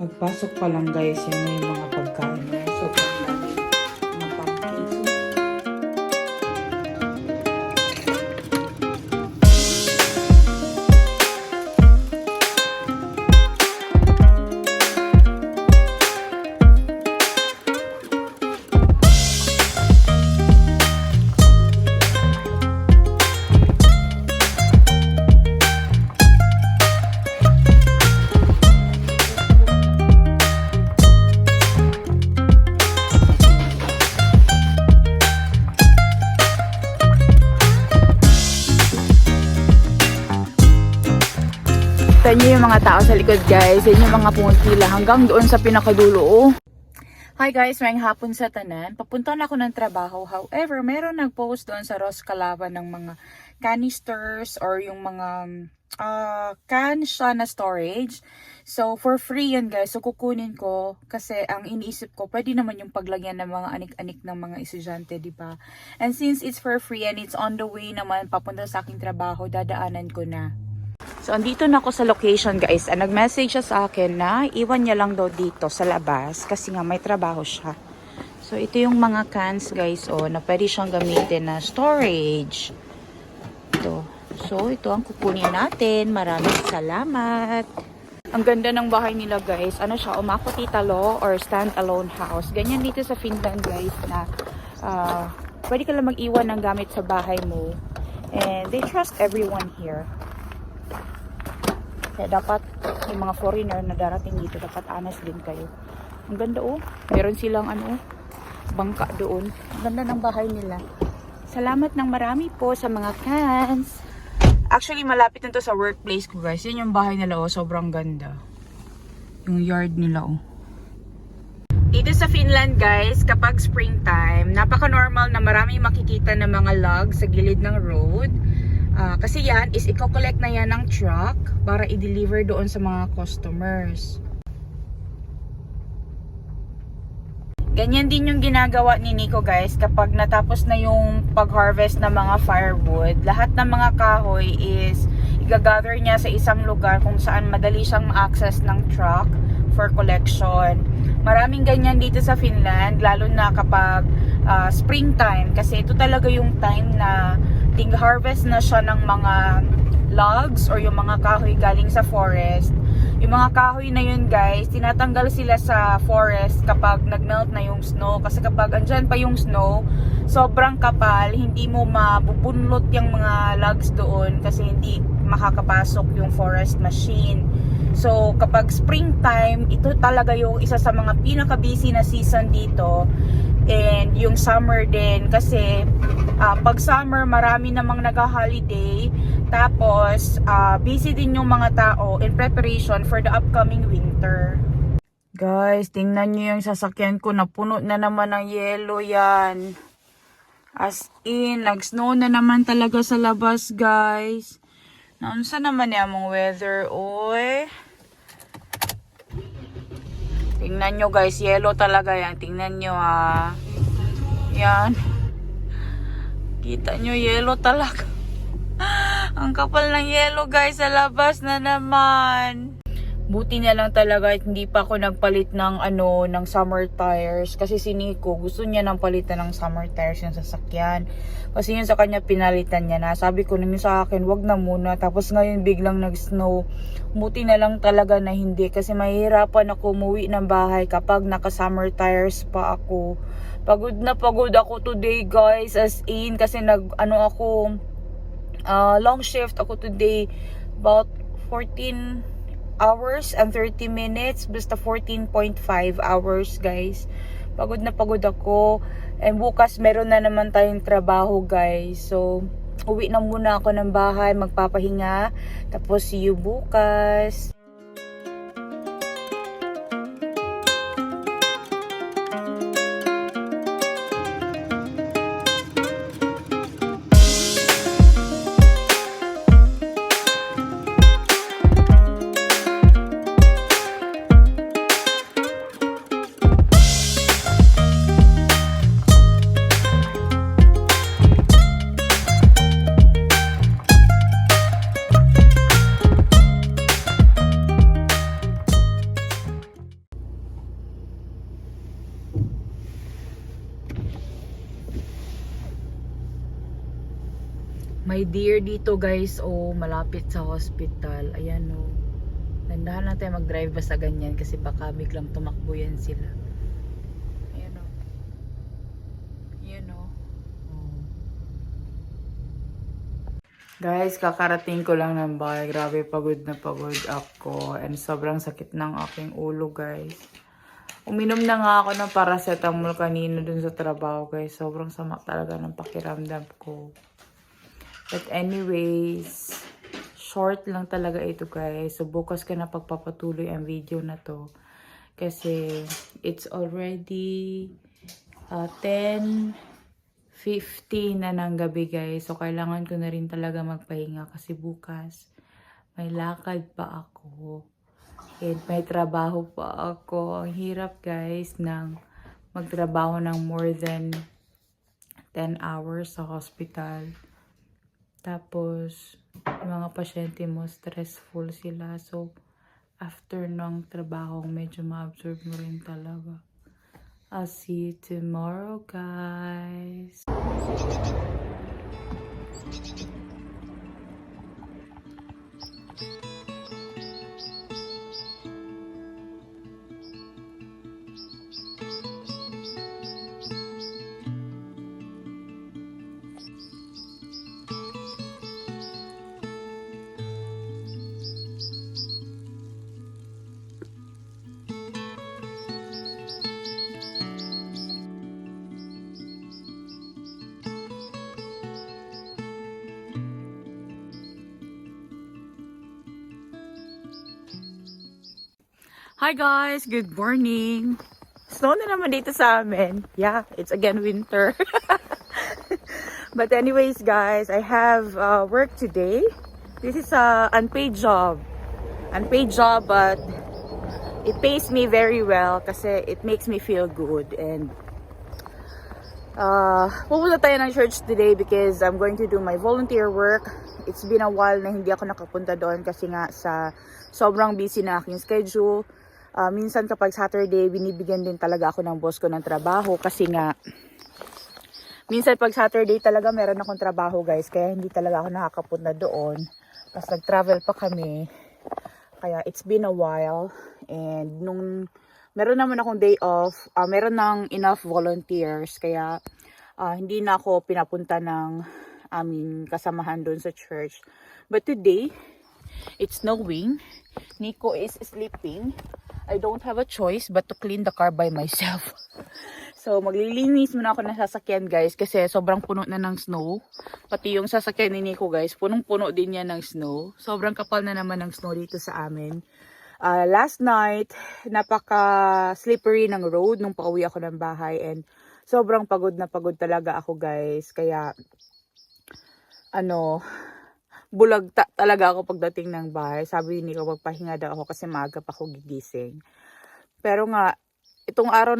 Pagpasok pa lang guys, yan na yung mga pagkain na sobrang dami. Mga pancakes. Kita nyo yung mga tao sa likod guys. Yan yung mga pumipila hanggang doon sa pinakadulo. Oh. Hi guys, may hapon sa tanan. Papunta na ako ng trabaho. However, meron nag-post doon sa Ross Calava ng mga canisters or yung mga can siya na storage. So, for free yun guys. So, kukunin ko kasi ang iniisip ko, pwede naman yung paglagyan ng mga anik-anik ng mga estudyante, di ba? And since it's for free and it's on the way naman papunta sa aking trabaho, dadaanan ko na. So, andito na ako sa location guys. Nag-message siya sa akin na iwan niya lang daw dito sa labas kasi nga may trabaho siya. So, ito yung mga cans guys na pwede siyang gamitin na storage. Ito. So, ito ang kukunin natin. Maraming salamat. Ang ganda ng bahay nila guys. Ano siya? Omakotitalo or stand-alone house. Ganyan dito sa Finland guys na pwede ka lang mag-iwan ng gamit sa bahay mo. And they trust everyone here. Kaya dapat yung mga foreigner na darating dito, dapat honest din kayo. Ang ganda meron silang bangka doon. Ang ganda ng bahay nila. Salamat ng marami po sa mga cans. Actually, malapit nito sa workplace ko guys. Yan yung bahay nila sobrang ganda. Yung yard nila Dito sa Finland guys, kapag springtime, napaka-normal na maraming makikita ng mga logs sa gilid ng road. Kasi yan is i-collect na yan ng truck para i-deliver doon sa mga customers. Ganyan din yung ginagawa ni Nico guys kapag natapos na yung pag-harvest ng mga firewood. Lahat ng mga kahoy is i-gather niya sa isang lugar kung saan madali siyang ma-access ng truck for collection. Maraming ganyan dito sa Finland, lalo na kapag springtime kasi ito talaga yung time na harvest na siya ng mga logs or yung mga kahoy galing sa forest. Yung mga kahoy na yun guys, tinatanggal sila sa forest kapag nagmelt na yung snow. Kasi kapag andyan pa yung snow, sobrang kapal, hindi mo mabubunlot yung mga logs doon kasi hindi makakapasok yung forest machine. So kapag springtime, ito talaga yung isa sa mga pinaka-busy na season dito. And yung summer din kasi pag summer marami namang nag-holiday, tapos busy din yung mga tao in preparation for the upcoming winter. Guys, tingnan nyo yung sasakyan ko, napuno na naman ng yelo yan. As in, nag-snow na naman talaga sa labas guys. Naunsa naman yung mong weather, Tingnan nyo guys, yellow talaga yan. Tingnan nyo Yan. Kita nyo, yellow talaga. Ang kapal ng yellow guys, sa labas na naman. Buti na lang talaga at hindi pa ako nagpalit ng ng summer tires. Kasi si Nico, gusto niya nang palitan ng summer tires yung sasakyan. Kasi yun sa kanya pinalitan niya na. Sabi ko naman sa akin, wag na muna. Tapos ngayon biglang nag-snow. Buti na lang talaga na hindi. Kasi mahihirapan ako umuwi ng bahay kapag naka-summer tires pa ako. Pagod na pagod ako today guys. As in, kasi long shift ako today. About 14 hours and 30 minutes. Basta 14.5 hours guys. Pagod na pagod ako. And bukas meron na naman tayong trabaho guys. So uwi na muna ako ng bahay, magpapahinga. Tapos see you bukas. May deer dito guys, oh, malapit sa hospital. Ayan oh. Nandahan lang tayo mag-drive basta ganyan kasi baka biglang tumakbo yan sila. Ayan oh. Ayan oh. Guys, kakarating ko lang ng bahay. Grabe, pagod na pagod ako. And sobrang sakit ng aking ulo, guys. Uminom na nga ako ng paracetamol kanina dun sa trabaho, guys. Sobrang sama talaga ng pakiramdam ko. But anyways, short lang talaga ito, guys. So, bukas ka na pagpapatuloy ang video na to. Kasi, it's already 10:50 na ng gabi, guys. So, kailangan ko na rin talaga magpahinga kasi bukas may lakad pa ako. And may trabaho pa ako. Ang hirap, guys, ng magtrabaho ng more than 10 hours sa hospital. Tapos, yung mga pasyente mo, stressful sila. So, after ng trabaho, medyo ma-absorb mo rin talaga. I'll see you tomorrow, guys. Hi guys! Good morning! Snow na naman dito sa amin. Yeah, it's again winter. But anyways guys, I have work today. This is a unpaid job. Unpaid job but it pays me very well kasi it makes me feel good. And pupunta tayo ng church today because I'm going to do my volunteer work. It's been a while na hindi ako nakapunta doon kasi nga sa sobrang busy na aking schedule. Minsan kapag Saturday, binibigyan din talaga ako ng boss ko ng trabaho kasi nga minsan pag Saturday talaga meron akong trabaho guys, kaya hindi talaga ako nakakapunta doon. Tapos nag-travel pa kami, kaya it's been a while. And nung meron naman akong day off, meron ng enough volunteers, kaya hindi na ako pinapunta ng aming kasamahan doon sa church. But today, it's snowing. Nico is sleeping. I don't have a choice but to clean the car by myself. So, maglilinis muna ako ng sasakyan, guys, kasi sobrang puno na ng snow. Pati yung sasakyan ni Nico, guys, punong-puno din yan ng snow. Sobrang kapal na naman ng snow dito sa amin. Last night, napaka-slippery ng road nung pauwi ako ng bahay. And sobrang pagod na pagod talaga ako, guys. Kaya, bulag talaga ako pagdating ng bahay. Sabi ni Nico, magpahinga daw ako kasi maaga pa ako gigising. Pero nga, itong araw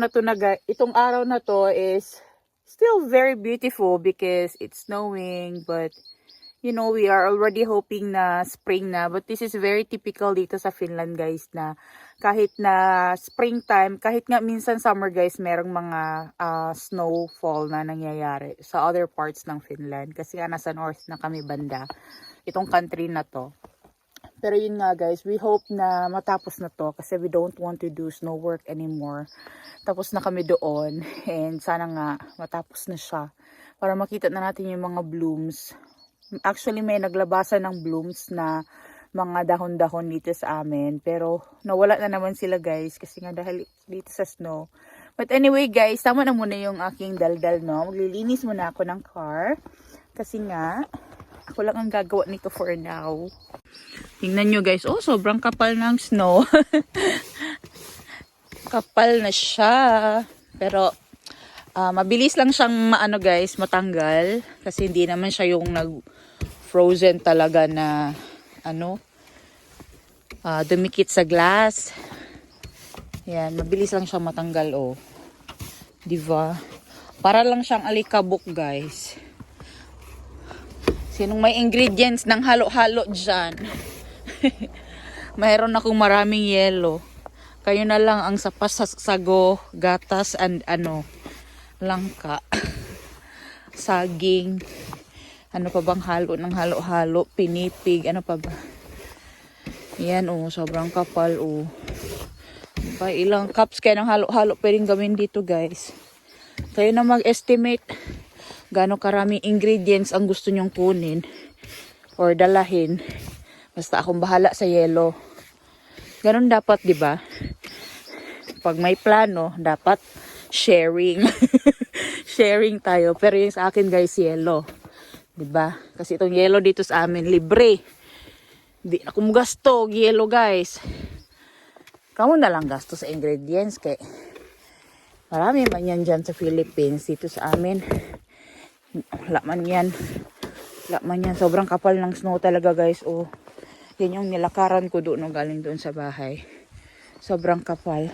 na to is still very beautiful because it's snowing. But, you know, we are already hoping na spring na. But this is very typical dito sa Finland, guys, na kahit na springtime, kahit nga minsan summer, guys, merong mga snowfall na nangyayari sa other parts ng Finland. Kasi nga nasa north na kami banda itong country na to. Pero yun nga guys, we hope na matapos na to kasi we don't want to do snow work anymore. Tapos na kami doon and sana nga matapos na siya para makita na natin yung mga blooms. Actually may naglabasan ng blooms na mga dahon-dahon dito sa amin, pero nawala na naman sila guys kasi nga dahil dito sa snow. But anyway guys, tama na muna yung aking daldal, no? Maglilinis muna ako ng car kasi nga ako lang ang gagawa nito for now. Tingnan nyo guys. Oh, sobrang kapal ng snow. Kapal na siya. Pero, mabilis lang siyang guys, matanggal. Kasi hindi naman siya yung nag-frozen talaga na, dumikit sa glass. Yan, mabilis lang siyang matanggal, oh. Diba? Para lang siyang alikabok, guys. Sinong may ingredients ng halo-halo dyan? Mayroon akong maraming yelo. Kayo na lang ang sago, gatas, and langka. Saging. Ano pa bang halo ng halo-halo, pinipig, ano pa ba? Yan oh, sobrang kapal oh. Diba, ilang cups kaya ng halo-halo pwedeng gawin dito guys. Kayo na mag-estimate gaano karaming ingredients ang gusto nyong kunin or dalahin. Basta akong bahala sa yelo. Ganon dapat, di ba? Pag may plano, dapat sharing. Sharing tayo. Pero yung sa akin guys, yelo. Di ba? Kasi itong yelo dito sa amin, libre. Di ako gasto, yelo guys. Kamu na lang gasto sa ingredients kay marami man yan dyan sa Philippines. Dito sa amin, wala man yan. Wala man yan. Sobrang kapal ng snow talaga guys. Oh, yan yung nilakaran ko doon. No, galing doon sa bahay. Sobrang kapal.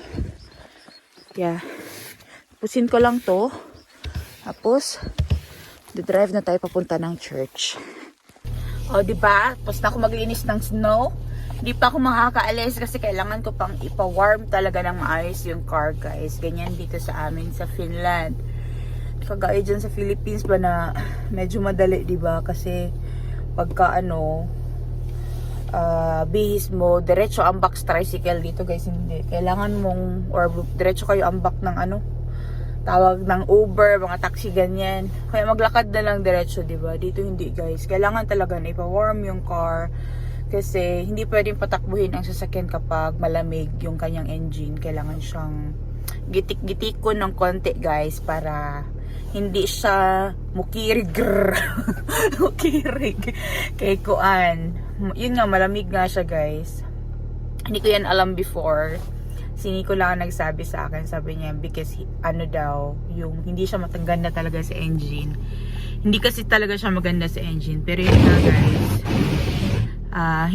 Yeah. Pusin ko lang to. Tapos, drive na tayo papunta ng church. O, diba? Tapos na ako maglinis ng snow. Hindi pa ako makakaalis kasi kailangan ko pang ipa-warm talaga ng maayos yung car, guys. Ganyan dito sa amin sa Finland. Kagaya dyan sa Philippines ba na medyo madali, diba? Kasi pagka bihis mo, diretso ambak sa tricycle dito, guys. Hindi. Kailangan mong, or diretso kayo ambak ng tawag ng Uber, mga taxi, ganyan. Kaya maglakad na lang diretso, diba? Dito hindi, guys. Kailangan talaga na ipa-warm yung car. Kasi hindi pwedeng patakbuhin ang sasakyan kapag malamig yung kanyang engine. Kailangan siyang gitik-gitikon ng konti, guys, para hindi siya mukirig. Mukirig. Kay kuan. Yun nga, malamig nga siya, guys. Hindi ko yan alam before. Si Nico lang ang nagsabi sa akin. Sabi niya, because daw, yung hindi siya mataganda talaga sa engine. Hindi kasi talaga siya maganda sa engine. Pero yun nga, guys.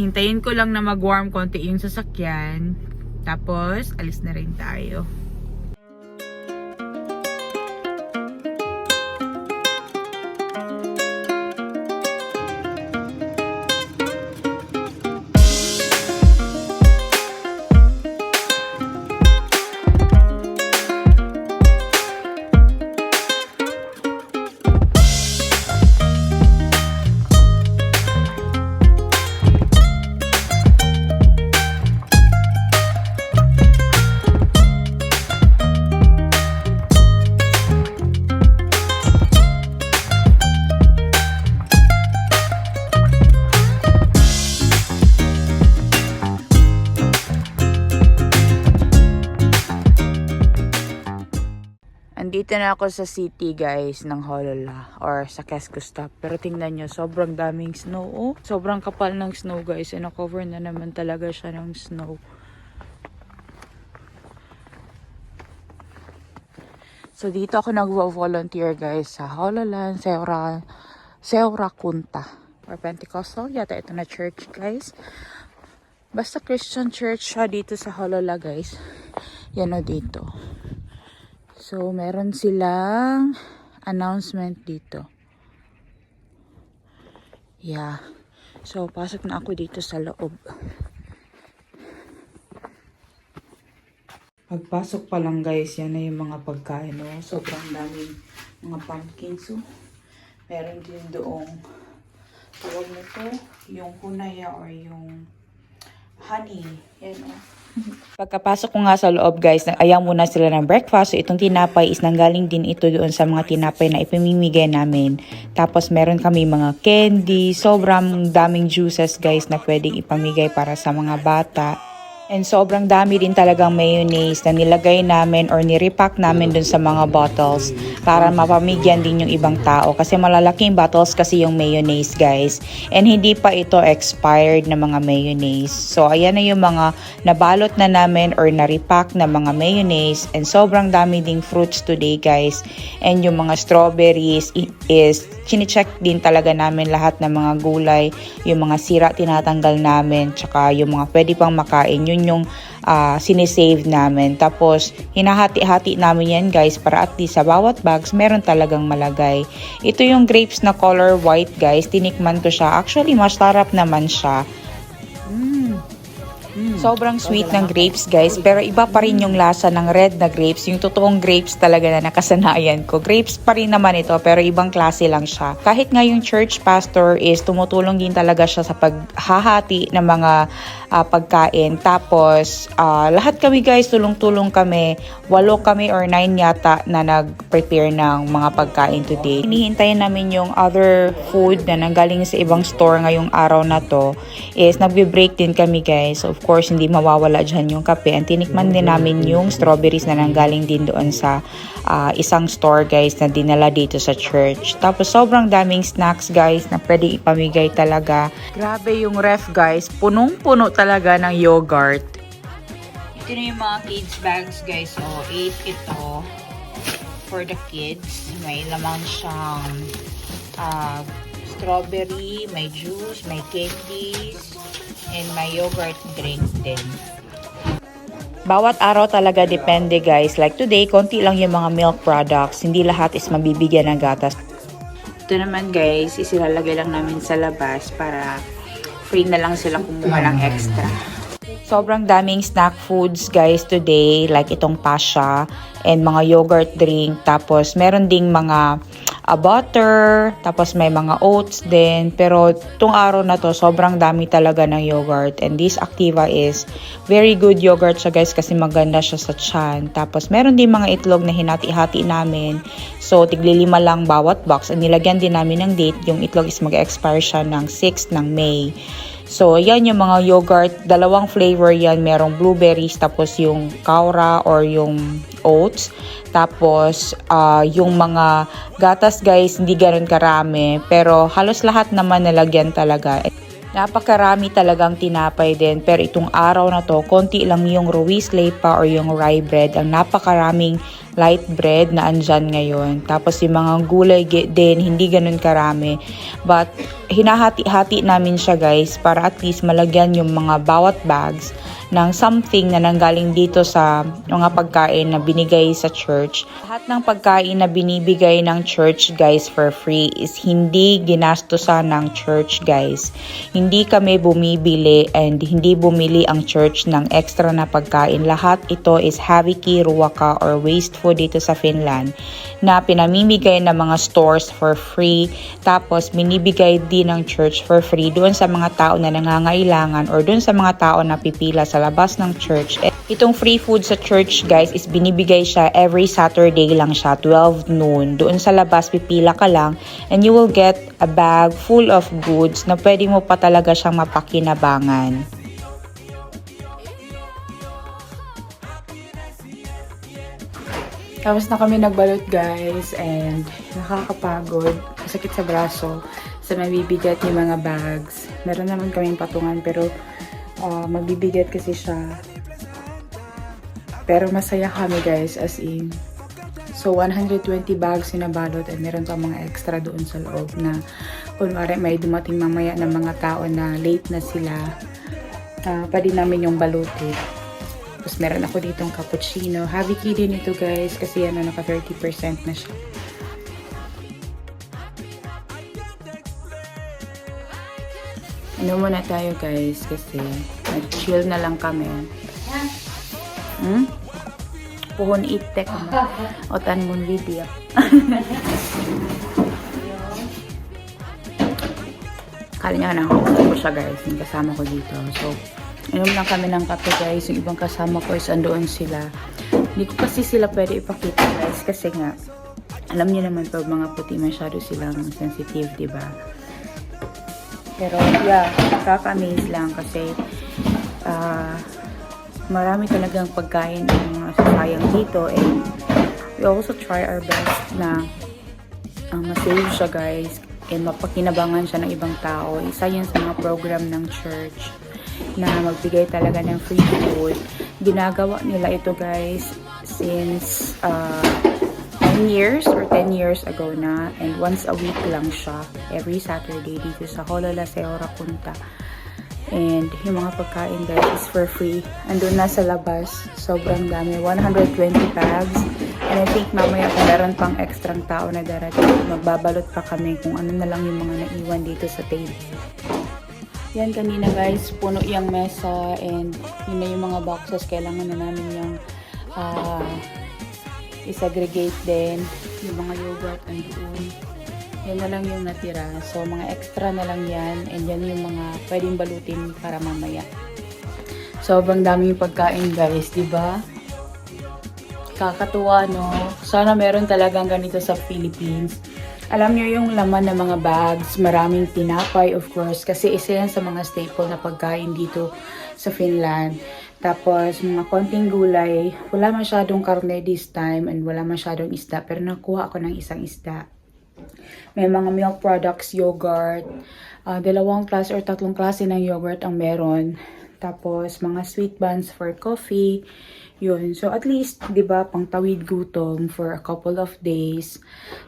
Hintayin ko lang na mag-warm konti yung sasakyan. Tapos, alis na rin tayo. Andito na ako sa city, guys, ng Hollola or sa Keskustap. Pero tingnan nyo, sobrang daming snow. Oh, sobrang kapal ng snow, guys. And na-cover na naman talaga siya ng snow. So, dito ako nag-volunteer, guys, sa Hollola, Seurakunta or Pentecostal. Yata ito na church, guys. Basta Christian church siya dito sa Hollola, guys. Yan o dito. So, meron silang announcement dito. Yeah. So, pasok na ako dito sa loob. Pagpasok pa lang, guys, yan na yung mga pagkain. No? Sobrang daming mga pumpkins. So, meron din doong tawag nito, yung kunaya or yung honey. Yan o. Pagkapasok ko nga sa loob, guys, ayaw muna sila ng breakfast. So, itong tinapay is nanggaling din ito doon sa mga tinapay na ipamimigay namin. Tapos, meron kami mga candy. Sobrang daming juices, guys, na pwedeng ipamigay para sa mga bata. And sobrang dami din talagang mayonnaise na nilagay namin or nirepack namin dun sa mga bottles para mapamigyan din yung ibang tao. Kasi malalaking bottles kasi yung mayonnaise, guys. And hindi pa ito expired na mga mayonnaise. So, ayan na yung mga nabalot na namin or na-repack na mga mayonnaise. And sobrang dami ding fruits today, guys. And yung mga strawberries is chine-check din talaga namin lahat ng mga gulay. Yung mga sira tinatanggal namin. Tsaka yung mga pwede pang makain. Yun yung sinisave namin. Tapos, hinahati-hati namin yan, guys, para at least sa bawat bags, meron talagang malagay. Ito yung grapes na color white, guys. Tinikman ko siya. Actually, masarap naman siya. Sobrang sweet ng grapes guys, pero iba pa rin yung lasa ng red na grapes, yung totoong grapes talaga na nakasanayan ko. Grapes pa rin naman ito, pero ibang klase lang siya. Kahit nga yung church pastor is tumutulong din talaga siya sa paghahati ng mga pagkain. Tapos, lahat kami guys, tulong-tulong kami. 8 kami or 9 yata na nag-prepare ng mga pagkain today. Hinihintayin namin yung other food na nanggaling sa ibang store ngayong araw na to is nagbe-break din kami guys. So, of course, hindi mawawala dyan yung kape. Ang tinikman din namin yung strawberries na nanggaling din doon sa isang store guys na dinala dito sa church. Tapos, sobrang daming snacks guys na pwede ipamigay talaga. Grabe yung ref guys. Punong-puno talaga ng yogurt. Ito na yung mga kids bags guys. So, 8 ito for the kids. May laman siyang strawberry, may juice, may candies, and may yogurt drink din. Bawat araw talaga depende guys. Like today, konti lang yung mga milk products. Hindi lahat is mabibigyan ng gatas. Ito naman guys, isilalagay lang namin sa labas para free na lang sila kumuha ng extra. Sobrang daming snack foods guys today, like itong pasha and mga yogurt drink. Tapos meron ding mga butter, tapos may mga oats din. Pero itong araw na to, sobrang dami talaga ng yogurt. And this Activa is very good yogurt siya guys kasi maganda siya sa tiyan. Tapos meron din mga itlog na hinati-hati namin. So tigli-5 lang bawat box. And nilagyan din namin ng date. Yung itlog is mag-expire siya ng 6 ng May. So, yan yung mga yogurt. 2 flavor yan. Merong blueberries, tapos yung kaura or yung oats. Tapos, yung mga gatas guys, hindi ganun karami. Pero, halos lahat naman nalagyan talaga. Napakarami talagang tinapay din. Pero itong araw na to, konti lang yung Ruiz Lepa or yung rye bread. Ang napakaraming light bread na andyan ngayon. Tapos yung mga gulay din, hindi ganun karami. But, hinahati-hati namin siya guys para at least malagyan yung mga bawat bags ng something na nanggaling dito sa mga pagkain na binigay sa church. Lahat ng pagkain na binibigay ng church guys for free is hindi ginastusan ng church guys. Hindi kami bumibili and hindi bumili ang church ng extra na pagkain. Lahat ito is haviki, ruwaka or waste food dito sa Finland na pinamimigay ng mga stores for free. Tapos binibigay din ng church for free doon sa mga tao na nangangailangan or doon sa mga tao na pipila sa labas ng church. Itong free food sa church guys is binibigay siya every Saturday lang siya, 12 noon. Doon sa labas pipila ka lang and you will get a bag full of goods na pwede mo pa talaga siyang mapakinabangan. Tapos na kami nagbalot guys and nakakapagod. Masakit sa braso sa mabibigat yung mga bags. Meron naman kaming patungan pero magbibigat kasi siya. Pero masaya kami guys as in. So 120 bags sinabalot and meron pa mga extra doon sa loob na kunwari may dumating mamaya ng mga tao na late na sila. Pwede namin yung balutin. Tapos meron ako ditong cappuccino. Haviki din ito guys kasi naka 30% na siya. Ano muna tayo guys kasi nag-chill na lang kami. Puhon itek mo. Otan mong video. Kala niya na ako siya guys. Yung kasama ko dito. So, inom lang kami ng kape guys. Yung ibang kasama ko is andoon sila. Hindi ko kasi sila pwede ipakita guys. Kasi nga, alam niyo naman pag mga puti masyado silang sensitive, diba? Pero yeah, kaka-amaze lang kasi marami talagang pagkain ng mga sasayang dito and we also try our best na masave siya guys and mapakinabangan siya ng ibang tao. Isa yan sa mga program ng church na magbigay talaga ng free food. Ginagawa nila ito guys since 9 years or 10 years ago na and once a week lang siya every Saturday dito sa Hollola Seora Punta. And yung mga pagkain guys is for free. Andun na sa labas. Sobrang dami. 120 bags. And I think mamaya kung meron pang extra tao na darating, magbabalot pa kami kung ano na lang yung mga naiwan dito sa table. Yan kanina guys, puno yung mesa and yun na yung mga boxes. Kailangan na namin yung isagregate din. Yung mga yogurt and doon. Yan na lang yung natira. So mga extra na lang yan and yan yung mga pwedeng balutin para mamaya. Sobrang daming pagkain guys, di ba? Kakatuwa, no? Sana meron talagang ganito sa Philippines. Alam nyo yung laman ng mga bags, maraming tinapay of course, kasi isa yan sa mga staple na pagkain dito sa Finland. Tapos mga konting gulay, wala masyadong karne this time and wala masyadong isda, pero nakuha ako ng isang isda. May mga milk products, yogurt, 2 klase or 3 klase ng yogurt ang meron. Tapos mga sweet buns for coffee. Yun. So, at least, di ba, pangtawid gutom for a couple of days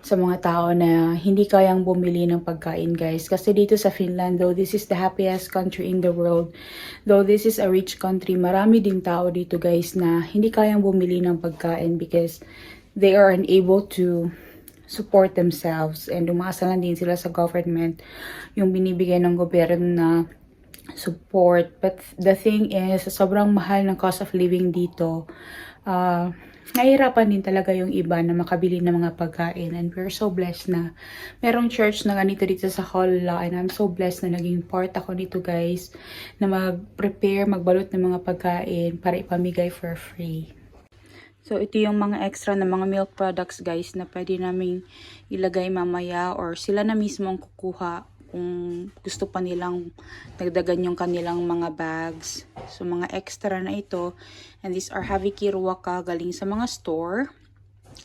sa mga tao na hindi kayang bumili ng pagkain, guys. Kasi dito sa Finland, though this is the happiest country in the world, though this is a rich country, marami ding tao dito, guys, na hindi kayang bumili ng pagkain because they are unable to support themselves and umasa lang din sila sa government yung binibigay ng gobyerno na support. But the thing is, sobrang mahal ng cost of living dito. Nahihirapan din talaga yung iba na makabili ng mga pagkain. And we're so blessed na merong church na ganito dito sa Holla. And I'm so blessed na naging part ako nito guys. Na mag-prepare, magbalot ng mga pagkain para ipamigay for free. So, ito yung mga extra na mga milk products guys na pwede namin ilagay mamaya or sila na mismo ang kukuha kung gusto pa nilang dagdagan yung kanilang mga bags. So, mga extra na ito. And these are Haviki Ruaka galing sa mga store.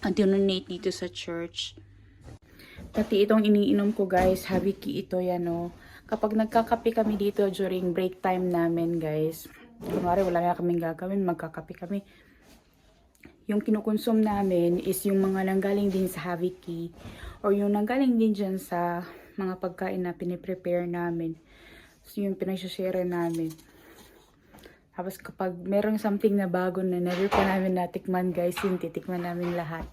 At dinonate dito sa church. Pati itong iniinom ko guys, Haviki ito yan o. Kapag nagkakape kami dito during break time namin guys. Kunwari wala na kaming gagawin, magkakape kami. Yung kinukonsum namin is yung mga nanggaling din sa Haviki. Or yung nanggaling din dyan sa mga pagkain na piniprepare namin. So, yung pinag-share namin. Tapos, kapag merong something na bago na never pa namin natikman, guys, yung titikman namin lahat.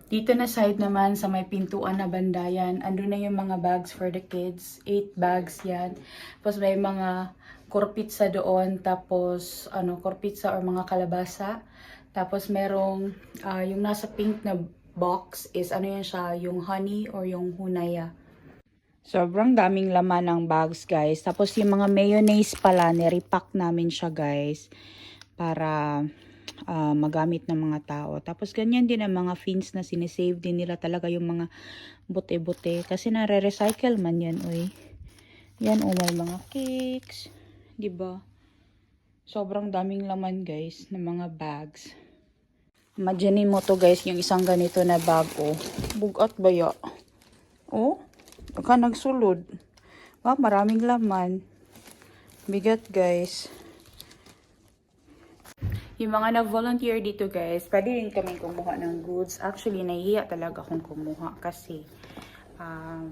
Dito na side naman, sa may pintuan na bandayan, andun na yung mga bags for the kids. 8 bags yan. Tapos, may mga korpitsa doon. Tapos, korpitsa or mga kalabasa. Tapos, merong, yung nasa pink na box is yan siya, yung honey or yung hunaya. Sobrang daming laman ng bags guys. Tapos yung mga mayonnaise pala, nirepack namin siya guys para magamit ng mga tao. Tapos ganyan din ang mga fins na sinisave din nila talaga yung mga bote-bote. Kasi nare-recycle man yan, uy. Yan, may mga cakes. Diba? Sobrang daming laman guys ng mga bags. Imagine mo to guys, yung isang ganito na bag, oh. Bugat ba ya? Oh, baka nagsulod. Maraming laman. Bigat guys. Yung mga nag-volunteer dito guys, pwede rin kami kumuha ng goods. Actually, nahihiya talaga akong kumuha kasi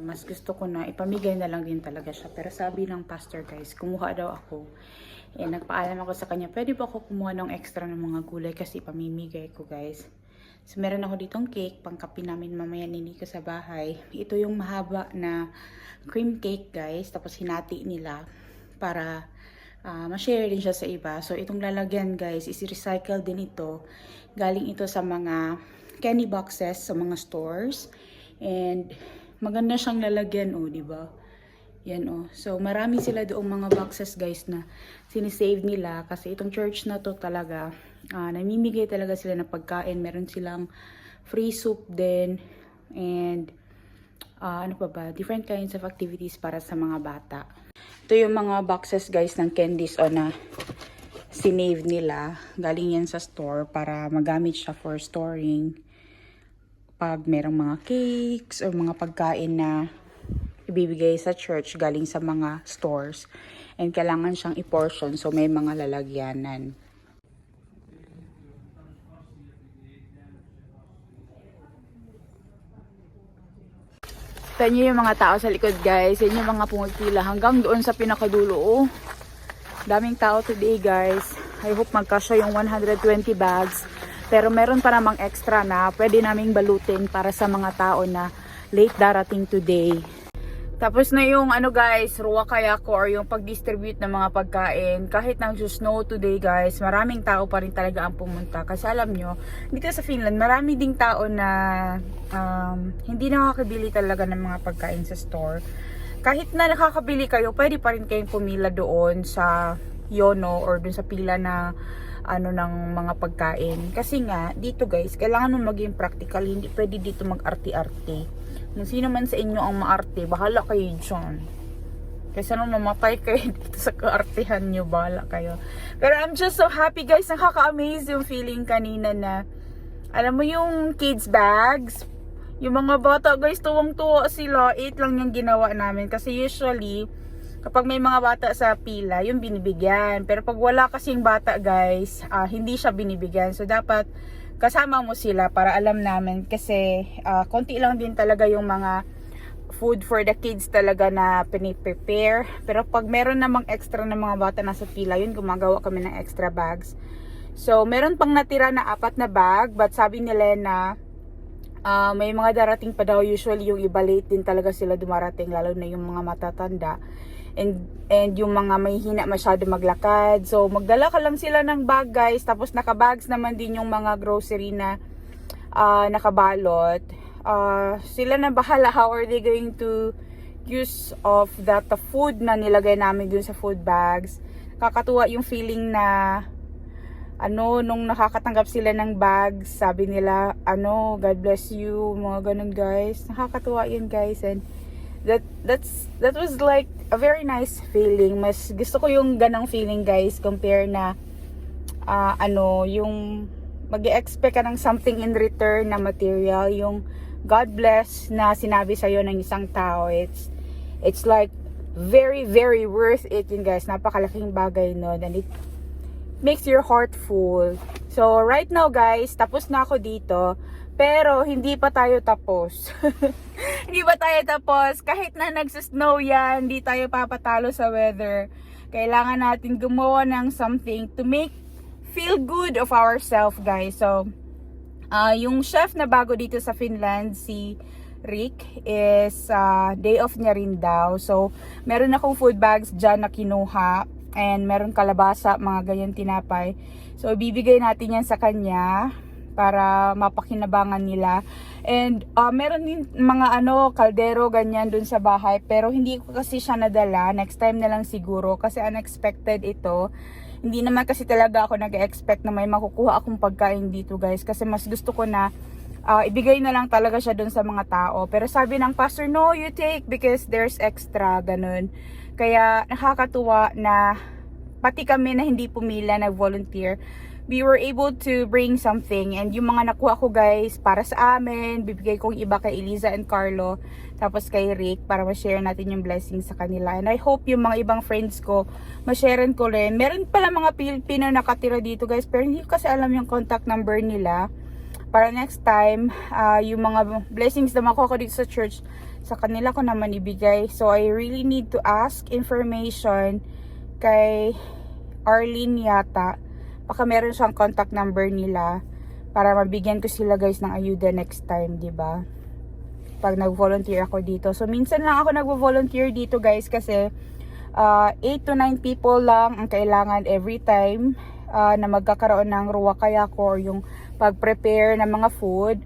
mas gusto ko na ipamigay na lang din talaga siya. Pero sabi ng pastor guys, kumuha daw ako. Nagpaalam ako sa kanya, pwede ba ako kumuha ng extra ng mga gulay kasi pamimigay ko guys. So meron ako ditong cake, pangkapi namin mamaya ni Nico sa bahay. Ito yung mahaba na cream cake guys, tapos hinati nila para ma-share din siya sa iba. So itong lalagyan guys, is-recycle din ito. Galing ito sa mga candy boxes sa mga stores. And maganda siyang lalagyan, oh, di ba? Yan, oh. So marami sila doong mga boxes guys na sinisave nila kasi itong church na to talaga namimigay talaga sila ng pagkain. Meron silang free soup din and different kinds of activities para sa mga bata. Ito yung mga boxes guys ng candies na sinave nila. Galing yan sa store para magamit siya for storing pag merong mga cakes or mga pagkain na ibibigay sa church galing sa mga stores. And kailangan siyang i-portion so may mga lalagyanan. Ito nyo yung mga tao sa likod guys. Yan yung mga pumagpila hanggang doon sa pinakadulo. Oh. Daming tao today guys. I hope magkasya yung 120 bags. Pero meron pa namang extra na pwede naming balutin para sa mga tao na late darating today. Tapos na yung ano guys, ruwa kayako or yung pag-distribute ng mga pagkain. Kahit nag-snow today guys, maraming tao pa rin talaga ang pumunta. Kasi alam nyo, dito sa Finland, marami ding tao na hindi nakakabili talaga ng mga pagkain sa store. Kahit na nakakabili kayo, pwede pa rin kayong pumila doon sa Yono or doon sa pila na ano ng mga pagkain. Kasi nga, dito guys, kailangan mo maging practical. Hindi pwede dito mag-arte-arte. Kung sino man sa inyo ang maarte, bahala kayo dyan. Kaysa nung mamatay kayo dito sa kaartehan nyo, bahala kayo. Pero I'm just so happy guys, nakaka-amaze yung feeling kanina na, alam mo yung kids bags, yung mga bata guys, tuwang-tuwa sila, 8 lang yung ginawa namin. Kasi usually, kapag may mga bata sa pila, yung binibigyan. Pero pag wala kasing bata guys, hindi siya binibigyan. So dapat, kasama mo sila para alam namin kasi konti lang din talaga yung mga food for the kids talaga na piniprepare. Pero pag meron namang extra na mga bata nasa pila, yun gumagawa kami ng extra bags. So meron pang natira na 4 na bag, but sabi nila na may mga darating pa daw, usually yung iba late din talaga sila dumarating, lalo na yung mga matatanda. And yung mga may hina masyado maglakad. So magdala ka lang sila ng bag guys. Tapos nakabags naman din yung mga grocery na nakabalot. Sila na bahala how are they going to use of that the food na nilagay namin dun sa food bags. Kakatuwa yung feeling na nung nakakatanggap sila ng bags, sabi nila God bless you, mga ganun guys. Nakakatuwa yun guys. And that was like a very nice feeling. Mas gusto ko yung ganang feeling guys compare na yung mag-expect ka ng something in return na material, yung God bless na sinabi sa'yo ng isang tao. It's like very very worth it yun guys. Napakalaking bagay nun, and it makes your heart full. So right now guys, tapos na ako dito. Pero hindi pa tayo tapos. Hindi pa tayo tapos. Kahit na nagsisnow yan, hindi tayo papatalo sa weather. Kailangan natin gumawa ng something to make feel good of ourselves guys. So, yung chef na bago dito sa Finland, si Rick, is day off niya rin daw. So, meron akong food bags dyan na kinuha. And meron kalabasa, mga ganyan tinapay. So, ibibigay natin yan sa kanya para mapakinabangan nila. And meron din mga kaldero ganyan dun sa bahay, pero hindi ko kasi siya nadala. Next time na lang siguro kasi unexpected ito. Hindi naman kasi talaga ako nag-expect na may makukuha akong pagkain dito guys, kasi mas gusto ko na ibigay na lang talaga siya dun sa mga tao. Pero sabi ng pastor, no, you take because there's extra, ganun. Kaya nakakatuwa na pati kami na hindi pumila, nag-volunteer, we were able to bring something. And yung mga nakuha ko guys, para sa amin, bibigay kong iba kay Eliza and Carlo, tapos kay Rick, para ma-share natin yung blessings sa kanila. And I hope yung mga ibang friends ko, ma-sharean ko rin. Meron pala mga Pilipino nakatira dito guys, pero hindi ko kasi alam yung contact number nila. Para next time, yung mga blessings na makuha ko dito sa church, sa kanila ko naman ibigay. So I really need to ask information kay Arlene yata. Baka meron siyang contact number nila para mabigyan ko sila guys ng ayuda next time, di ba? Pag nag-volunteer ako dito. So minsan lang ako nag-volunteer dito guys kasi 8 to 9 people lang ang kailangan every time na magkakaroon ng ruwa kayako or yung pag-prepare ng mga food.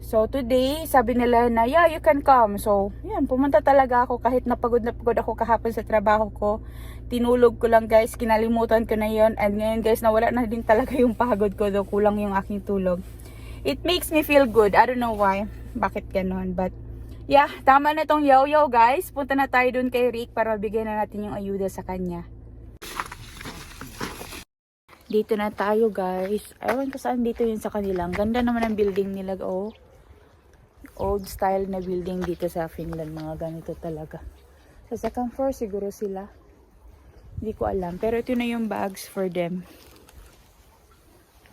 So today, sabi nila na yeah, you can come. So yan, pumunta talaga ako kahit napagod ako kahapon sa trabaho ko. Tinulog ko lang guys, kinalimutan ko na yon. And ngayon guys, nawala na din talaga yung pagod ko, though kulang yung aking tulog. It makes me feel good. I don't know why. Bakit ganon? But yeah, tama na tong yaw-yaw guys. Punta na tayo dun kay Rick para mabigyan na natin yung ayuda sa kanya. Dito na tayo guys. Ewan ko saan dito yun sa kanila. Ang ganda naman ang building nila. Oh, old style na building dito sa Finland. Mga ganito talaga. Sa second floor siguro sila. Hindi ko alam. Pero ito na yung bags for them.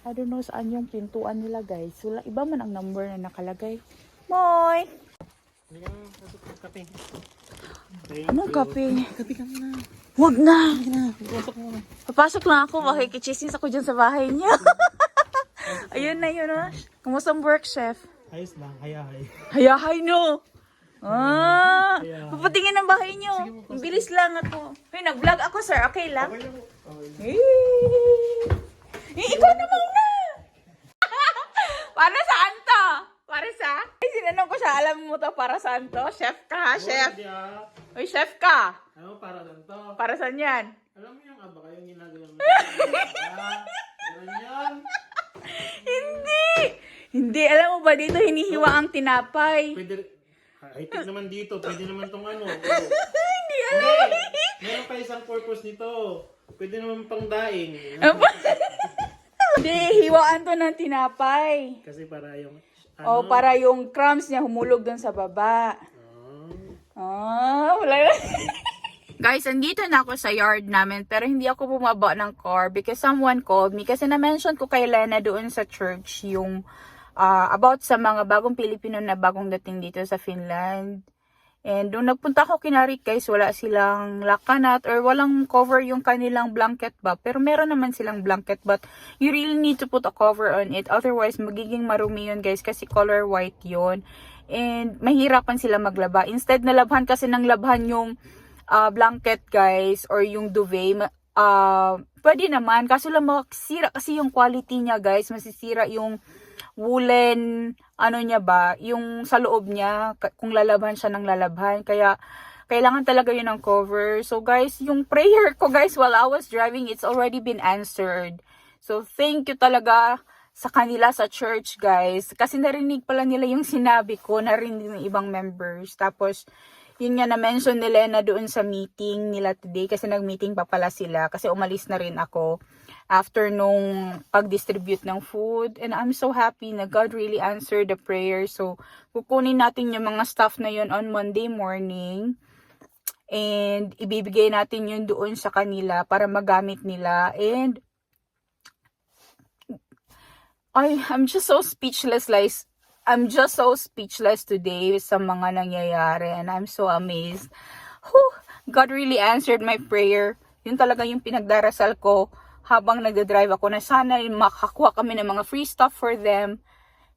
I don't know saan yung pintuan nila guys. Wala, iba man ang number na nakalagay. Moy! Anong kape? Kape ka muna. Huwag na! Pasok mo. Papasok lang ako. Makikichismis ako dyan sa bahay niya. Ayun na yun. Kumusta ang work, chef? Ayos lang. Hayahay. Hayahay no! Papatingin ang bahay nyo. Bilis lang ako. Hey, nag-vlog ako, sir. Okay lang? Okay lang po. Okay lang. Ikaw na muna! Para saan to? Para sa? Ay, sinanong ko siya. Alam mo to para saan to? Chef ka ha, chef? Uy, chef ka. Ano, para saan to? Para saan yan? Alam mo yung abaka yung ginagawa mo. Ganyan. Hindi! Hindi. Alam mo ba dito hinihiwa ang tinapay? Pwede, high-tech naman dito. Pwede naman tong ano. Hindi alam. Meron pa isang purpose nito. Pwede naman pang daing. Hindi, hiwaan to ng tinapay. Kasi para yung, O, para yung crumbs niya humulog dun sa baba. Wala na. Guys, andito na ako sa yard namin pero hindi ako bumaba ng car because someone called me kasi na-mention ko kay Lena doon sa church yung about sa mga bagong Pilipino na bagong dating dito sa Finland. And doon nagpunta ako kina Rick guys, wala silang lakanat or walang cover yung kanilang blanket ba. Pero meron naman silang blanket but you really need to put a cover on it. Otherwise, magiging marumi yun guys kasi color white yun. And mahirapan sila maglaba. Instead na labhan kasi ng labhan yung blanket guys or yung duvet, pwede naman. Kaso lang makasira kasi yung quality niya guys. Masisira yung woolen, ano niya ba, yung sa loob niya, kung lalabhan siya ng lalabhan. Kaya, kailangan talaga yun ng cover. So guys, yung prayer ko guys while I was driving, it's already been answered. So thank you talaga sa kanila sa church guys. Kasi narinig pala nila yung sinabi ko, narinig ng ibang members. Tapos, yun nga na-mention ni Lena doon sa meeting nila today. Kasi nag-meeting pa pala sila. Kasi umalis na rin ako after nung pag-distribute ng food. And I'm so happy na God really answered the prayer. So, kukunin natin yung mga stuff na yun on Monday morning. And ibibigay natin yun doon sa kanila para magamit nila. And I'm just so speechless, guys. I'm just so speechless today sa mga nangyayari. And I'm so amazed. God really answered my prayer. Yun talaga yung pinagdarasal ko habang nagdadrive ako na sana makakuha kami ng mga free stuff for them.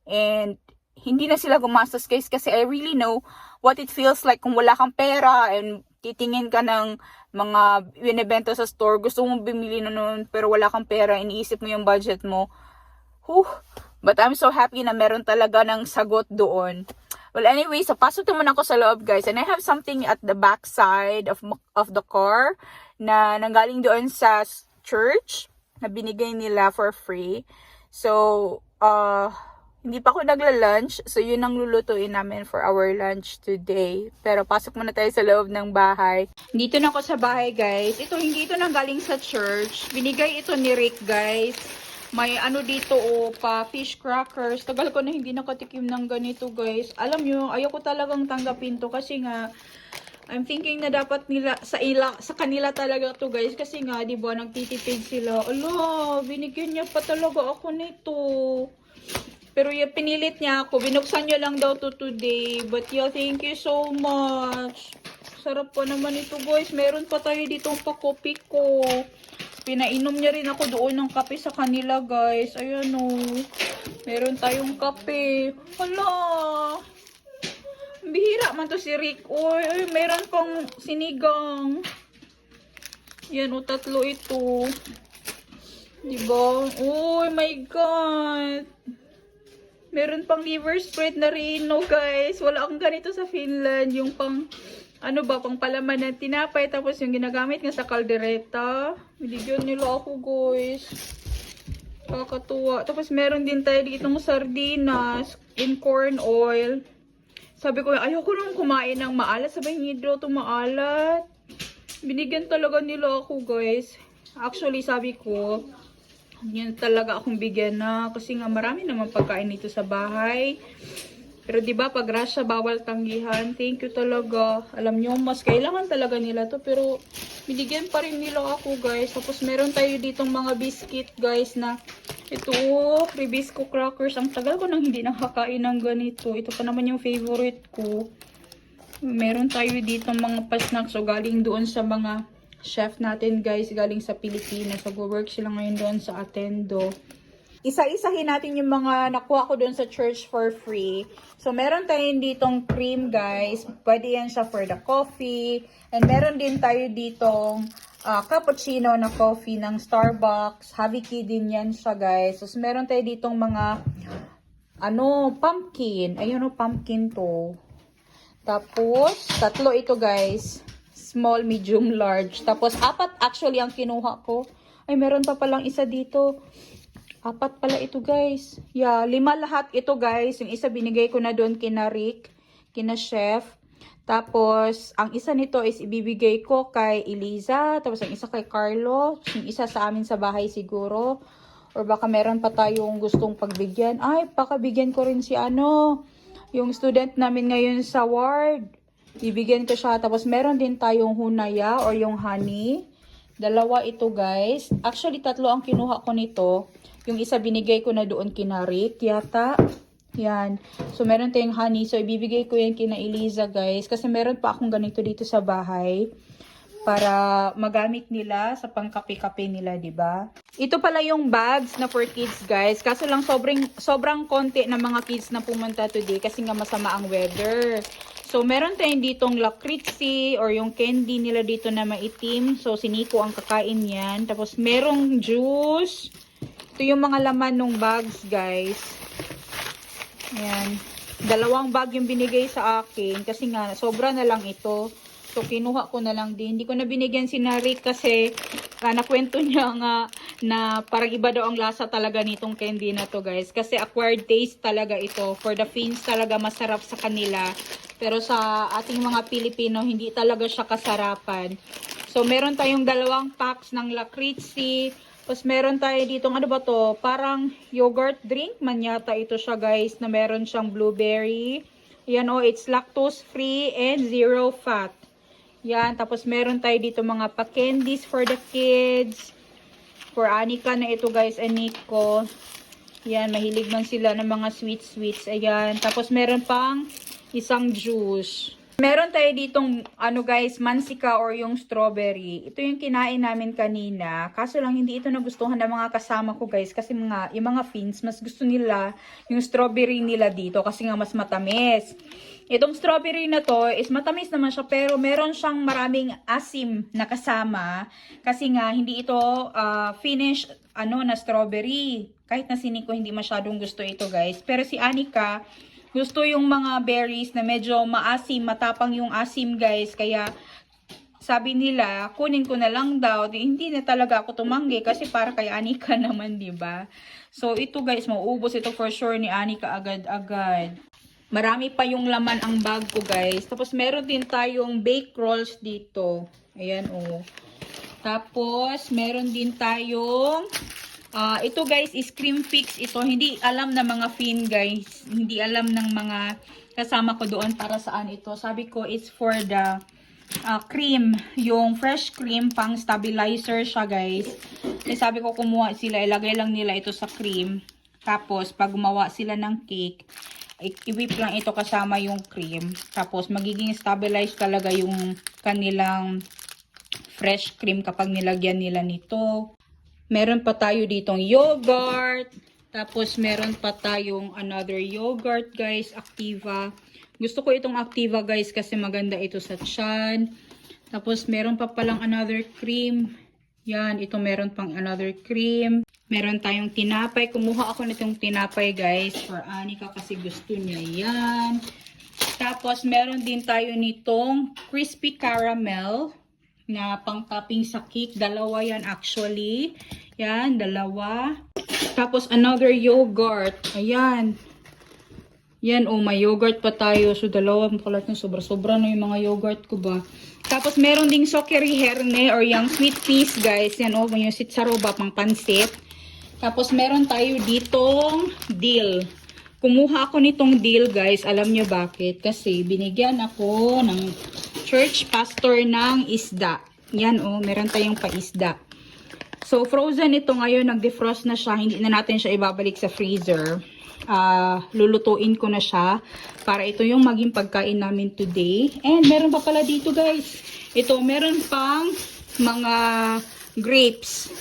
And hindi na sila gumastos guys kasi I really know what it feels like kung wala kang pera and titingin ka ng mga binibenta sa store. Gusto mong bumili na nun pero wala kang pera. Iniisip mo yung budget mo. But I'm so happy na meron talaga ng sagot doon. Well, anyway, so pasok naman ako sa loob, guys. And I have something at the back side of the car na nanggaling doon sa church na binigay nila for free. So, hindi pa ako nagla-lunch. So, yun ang lulutuin namin for our lunch today. Pero pasok muna tayo sa loob ng bahay. Dito na ako sa bahay, guys. Hindi ito nanggaling sa church. Binigay ito ni Rick, guys. May ano dito pa fish crackers. Tagal ko na hindi nakatikim ng ganito guys. Alam nyo, ayoko talagang tanggapin to kasi nga I'm thinking na dapat nila sa kanila talaga to guys kasi nga 'di ba nagtitipid sila. Ala, binigyan niya pa talaga ako nito. Pero yung pinilit niya ako, binuksan niya lang daw to today. But yeah, thank you so much. Sarap pa naman ito guys. Meron pa tayo ditong pakopi ko. Pinainom niya rin ako doon ng kape sa kanila, guys. Ayan, meron tayong kape. Hala! Bihira man to si Rick. Uy, meron pang sinigang. Yan, tatlo ito. Diba? Uy, my God! Meron pang liver spread na rin, guys. Wala akong ganito sa Finland. Yung pang pang palaman ng tinapay, tapos yung ginagamit nga sa kaldereta. Binigyan nila ako, guys. Kakatuwa. Tapos meron din tayo ditong sardinas in corn oil. Sabi ko, ayoko nang kumain ng maalat. Sabi, hindi daw ito maalat. Binigyan talaga nila ako, guys. Actually, sabi ko, yan talaga akong bigyan na. Kasi nga marami naman pagkain dito sa bahay. Pero diba, pag Russia, bawal tanggihan. Thank you talaga. Alam nyo, mas kailangan talaga nila to. Pero, binigyan pa rin nila ako, guys. Tapos, meron tayo ditong mga biscuit, guys, na ito, Ribisco crackers. Ang tagal ko nang hindi nakakain ng ganito. Ito pa naman yung favorite ko. Meron tayo ditong mga pa-snacks. So, galing doon sa mga chef natin, guys. Galing sa Pilipinas. Nag-work sila ngayon doon sa Atendo. isa-isahin natin yung mga nakuha ko doon sa church for free. So, meron tayong ditong cream, guys. Pwede yan siya for the coffee. And meron din tayo ditong cappuccino na coffee ng Starbucks. Haviki din yan siya, guys. So, meron tayo ditong mga, pumpkin. Ayun, pumpkin to. Tapos, tatlo ito, guys. Small, medium, large. Tapos, 4 actually ang kinuha ko. Ay, meron pa palang isa dito. 4 pala ito, guys. Yeah, 5 lahat ito, guys. Yung isa binigay ko na doon kina Rick, kina Chef. Tapos, ang isa nito is ibibigay ko kay Eliza. Tapos, ang isa kay Carlo. Yung isa sa amin sa bahay siguro. Or baka meron pa tayong gustong pagbigyan. Ay, baka bigyan ko rin si yung student namin ngayon sa ward. Bibigyan ko siya. Tapos, meron din tayong hunaya or yung honey. 2 ito, guys. Actually, 3 ang kinuha ko nito. Yung isa binigay ko na doon kina Rick yata. Yan. So, meron tayong honey. So, ibibigay ko yan kina Eliza, guys. Kasi meron pa akong ganito dito sa bahay. Para magamit nila sa pangkape-kape nila, diba? Ito pala yung bags na for kids, guys. Kaso lang sobrang konti ng mga kids na pumunta today kasi nga masama ang weather. So, meron tayong ditong lakritsi or yung candy nila dito na maitim. So, si Nico ang kakain yan. Tapos, merong juice. Ito yung mga laman ng bags, guys. Ayan. 2 bag yung binigay sa akin. Kasi nga, sobra na lang ito. So, kinuha ko na lang din. Hindi ko na binigyan si Rick kasi nakwento niya nga na parang iba daw ang lasa talaga nitong candy na to, guys. Kasi acquired taste talaga ito. For the Finns talaga masarap sa kanila. Pero sa ating mga Pilipino, hindi talaga siya kasarapan. So, meron tayong 2 packs ng lakritsi. Tapos, meron tayo dito, ano ba to? Parang yogurt drink. Man yata ito siya, guys, na meron siyang blueberry. Yan, it's lactose free and 0 fat. Yan, tapos meron tayo dito mga pa-candies for the kids. For Anika na ito, guys, and Nico. Yan, mahilig man sila ng mga sweets. Ayan, tapos meron pang isang juice. Meron tayo ditong, guys, mansika or yung strawberry. Ito yung kinain namin kanina. Kaso lang, hindi ito nagustuhan ng mga kasama ko, guys. Kasi yung mga Finns, mas gusto nila yung strawberry nila dito. Kasi nga, mas matamis. Itong strawberry na to is matamis naman siya. Pero meron siyang maraming asim na kasama. Kasi nga, hindi ito finished, na strawberry. Kahit na si Nico, hindi masyadong gusto ito, guys. Pero si Anika, gusto yung mga berries na medyo maasim, matapang yung asim, guys. Kaya sabi nila, kunin ko na lang daw. Hindi na talaga ako tumanggi kasi para kay Anika naman, diba? So ito, guys, mauubos ito for sure ni Anika agad-agad. Marami pa yung laman ang bag ko, guys. Tapos meron din tayong bake rolls dito. Ayan, Tapos meron din tayong ito, guys, is cream fix. Ito, hindi alam ng mga Finn, guys. Hindi alam ng mga kasama ko doon para saan ito. Sabi ko, it's for the cream. Yung fresh cream, pang stabilizer siya, guys. Sabi ko, kumuha sila. Ilagay lang nila ito sa cream. Tapos, pag gumawa sila ng cake, i-whip lang ito kasama yung cream. Tapos, magiging stabilize talaga yung kanilang fresh cream kapag nilagyan nila nito. Meron pa tayo ditong yogurt. Tapos, meron pa tayong another yogurt, guys. Activa. Gusto ko itong Activa, guys, kasi maganda ito sa tiyan. Tapos, meron pa palang another cream. Yan, ito meron pang another cream. Meron tayong tinapay. Kumuha ako nitong tinapay, guys, for Anika kasi gusto niya yan. Tapos, meron din tayo nitong crispy caramel na pang-topping sa cake. 2 yan actually. Yan, 2. Tapos another yogurt. Ayan. Yan, may yogurt pa tayo. So, 2 kalat na sobra-sobra na yung mga yogurt ko ba. Tapos meron ding sokeri herne or yung sweet peas, guys. Yan, yung sitsaroba pang pansit. Tapos meron tayo ditong dill. Kumuha ako nitong dill, guys. Alam nyo bakit? Kasi binigyan ako ng church pastor ng isda. Yan, meron tayong paisda. So, frozen ito ngayon. Nag-defrost na siya. Hindi na natin siya ibabalik sa freezer. Lulutuin ko na siya. Para ito yung maging pagkain namin today. And meron pa pala dito, guys. Ito, meron pang mga grapes.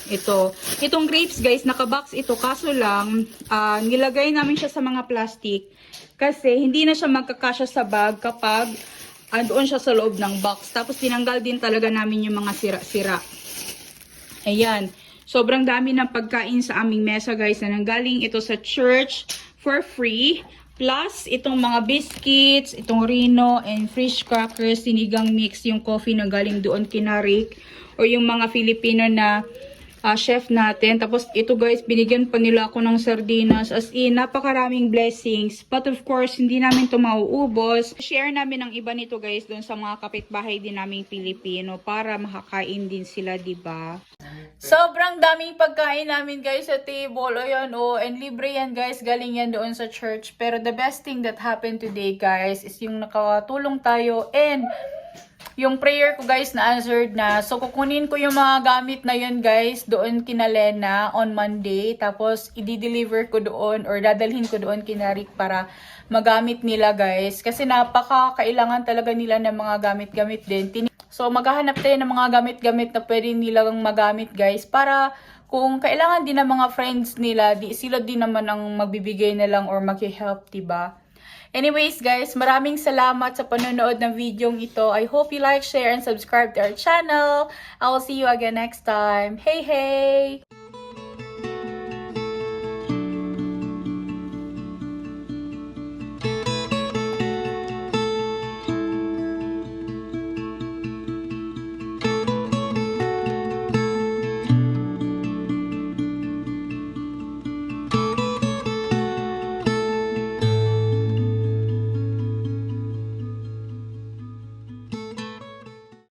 Itong grapes guys, nakabox ito. Kaso lang, nilagay namin siya sa mga plastic. Kasi hindi na siya magkakasya sa bag kapag doon siya sa loob ng box. Tapos tinanggal din talaga namin yung mga sira-sira. Ayan. Sobrang dami ng pagkain sa aming mesa guys na nanggaling ito sa church for free. Plus, itong mga biscuits, itong Rino and fish crackers, sinigang mix, yung coffee na galing doon kina Rick. O yung mga Filipino na chef natin. Tapos ito guys, binigyan pa nila ako ng sardinas. As in, napakaraming blessings. But of course, hindi namin ito mauubos. Share namin ang iba nito guys doon sa mga kapitbahay din naming Pilipino para makakain din sila, diba? Sobrang daming pagkain namin guys sa table. Ayan and libre yan guys. Galing yan doon sa church. Pero the best thing that happened today guys is yung nakatulong tayo and yung prayer ko guys na answered na. So kukunin ko yung mga gamit na yun guys doon kina Lena on Monday. Tapos i-deliver ko doon or dadalhin ko doon kina Rick para magamit nila guys. Kasi napaka-kailangan talaga nila ng mga gamit-gamit din. So maghahanap tayo ng mga gamit-gamit na pwede nilang magamit guys. Para kung kailangan din ng mga friends nila, sila din naman ang magbibigay na lang or mag-help, diba? Anyways guys, maraming salamat sa panonood ng videong ito. I hope you like, share, and subscribe to our channel. I will see you again next time. Hey, hey!